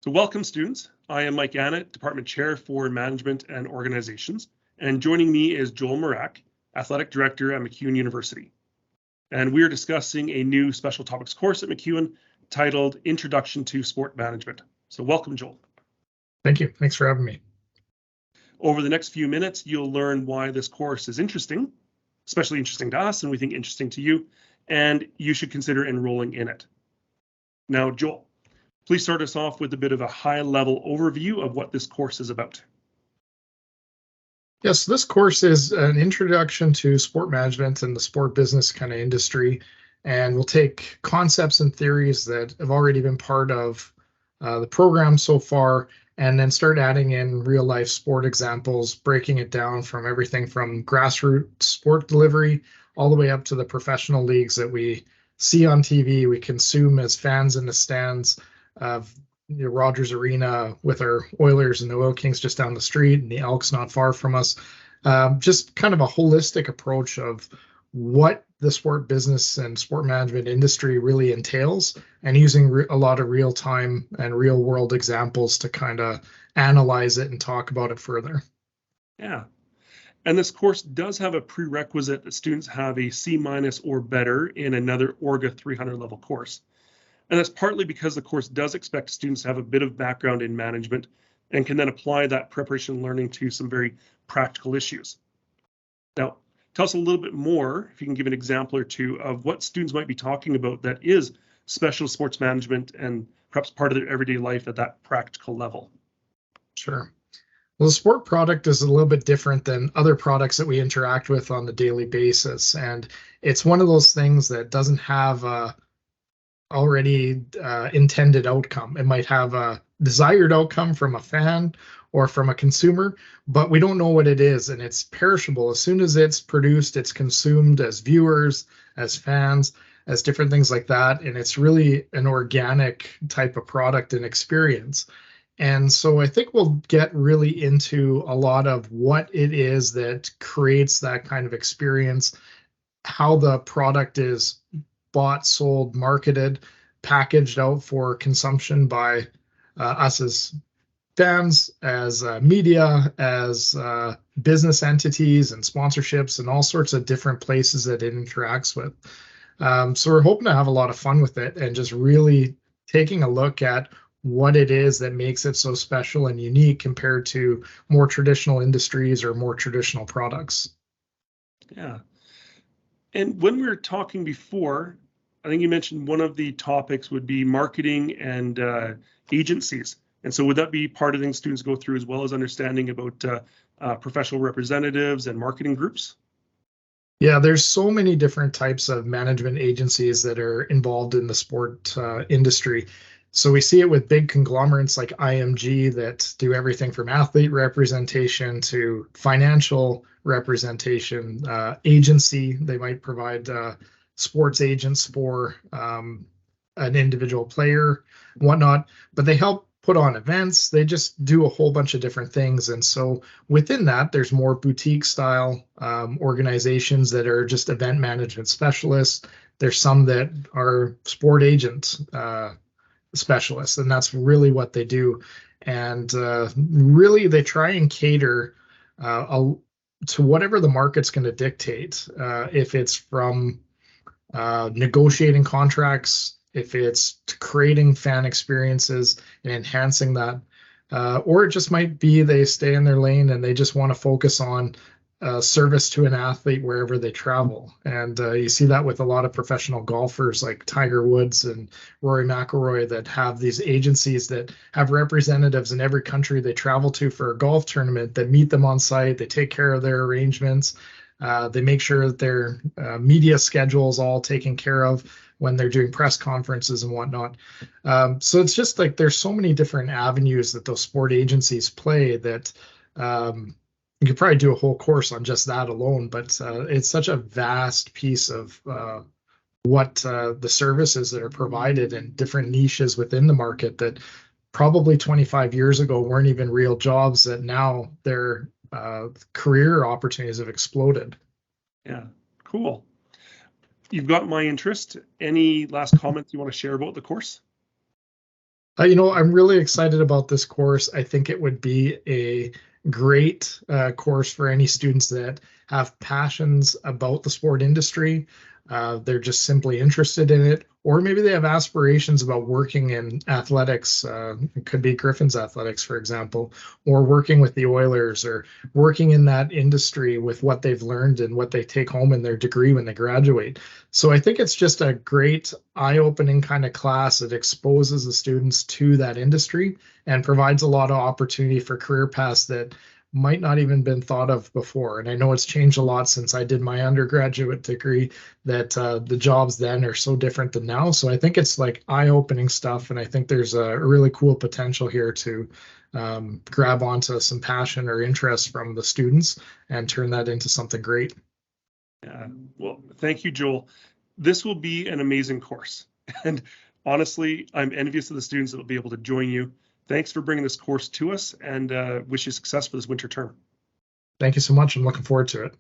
So welcome students. I am Mike Annett, Department Chair for Management and Organizations, and joining me is Joel Mrak, Athletic Director at MacEwan University. And we are discussing a new special topics course at MacEwan titled Introduction to Sport Management. So welcome, Joel. Thank you. Thanks for having me. Over the next few minutes, you'll learn why this course is interesting, especially interesting to us, and we think interesting to you, and you should consider enrolling in it. Now, Joel, please start us off with a bit of a high-level overview of what this course is about. Yes, this course is an introduction to sport management and the sport business kind of industry, and we'll take concepts and theories that have already been part of the program so far, and then start adding in real-life sport examples, breaking it down from everything from grassroots sport delivery all the way up to the professional leagues that we see on TV, we consume as fans in the stands of the Rogers Arena with our Oilers and the Oil Kings just down the street and the Elks not far from us. Just kind of a holistic approach of what the sport business and sport management industry really entails, and using a lot of real-time and real-world examples to kind of analyze it and talk about it further. Yeah. And this course does have a prerequisite that students have a C- or better in another ORGA 300 level course. And that's partly because the course does expect students to have a bit of background in management and can then apply that preparation and learning to some very practical issues. Now, tell us a little bit more, if you can give an example or two, of what students might be talking about that is special sports management and perhaps part of their everyday life at that practical level. Sure. Well, the sport product is a little bit different than other products that we interact with on the daily basis. And it's one of those things that doesn't have a already intended outcome. It might have a desired outcome from a fan or from a consumer, but we don't know what it is, and it's perishable. As soon as it's produced, it's consumed as viewers, as fans, as different things like that, and it's really an organic type of product and experience. And so I think we'll get really into a lot of what it is that creates that kind of experience, how the product is bought, sold, marketed, packaged out for consumption by us as fans, as media, as business entities and sponsorships and all sorts of different places that it interacts with. So we're hoping to have a lot of fun with it and just really taking a look at what it is that makes it so special and unique compared to more traditional industries or more traditional products. Yeah. And when we were talking before, I think you mentioned one of the topics would be marketing and agencies. And so would that be part of things students go through, as well as understanding about professional representatives and marketing groups? Yeah, there's so many different types of management agencies that are involved in the sport industry. So we see it with big conglomerates like IMG that do everything from athlete representation to financial representation, agency. They might provide sports agents for an individual player, whatnot, but they help put on events. They just do a whole bunch of different things. And so within that, there's more boutique style organizations that are just event management specialists. There's some that are sport agents specialists, and that's really what they do. And really they try and cater to whatever the market's going to dictate. If it's from negotiating contracts, if it's creating fan experiences and enhancing that, or it just might be they stay in their lane and they just want to focus on service to an athlete wherever they travel. And you see that with a lot of professional golfers like Tiger Woods and Rory McIlroy that have these agencies that have representatives in every country they travel to for a golf tournament that meet them on site. They take care of their arrangements. They make sure that their media schedule is all taken care of when they're doing press conferences and whatnot. So it's just like there's so many different avenues that those sport agencies play that you could probably do a whole course on just that alone, but it's such a vast piece of what the services that are provided and different niches within the market that probably 25 years ago weren't even real jobs, that now their career opportunities have exploded. Yeah, cool. You've got my interest. Any last comments you want to share about the course? I'm really excited about this course. I think it would be a great course for any students that have passions about the sport industry. They're just simply interested in it, or maybe they have aspirations about working in athletics. It could be Griffin's athletics, for example, or working with the Oilers, or working in that industry with what they've learned and what they take home in their degree when they graduate. So I think it's just a great eye-opening kind of class that exposes the students to that industry and provides a lot of opportunity for career paths that might not even been thought of before. And I know it's changed a lot since I did my undergraduate degree, that the jobs then are so different than now. So I think it's like eye-opening stuff, and I think there's a really cool potential here to grab onto some passion or interest from the students and turn that into something great. Yeah, well, thank you, Joel. This will be an amazing course. And honestly, I'm envious of the students that will be able to join you. Thanks for bringing this course to us, and wish you success for this winter term. Thank you so much. I'm looking forward to it.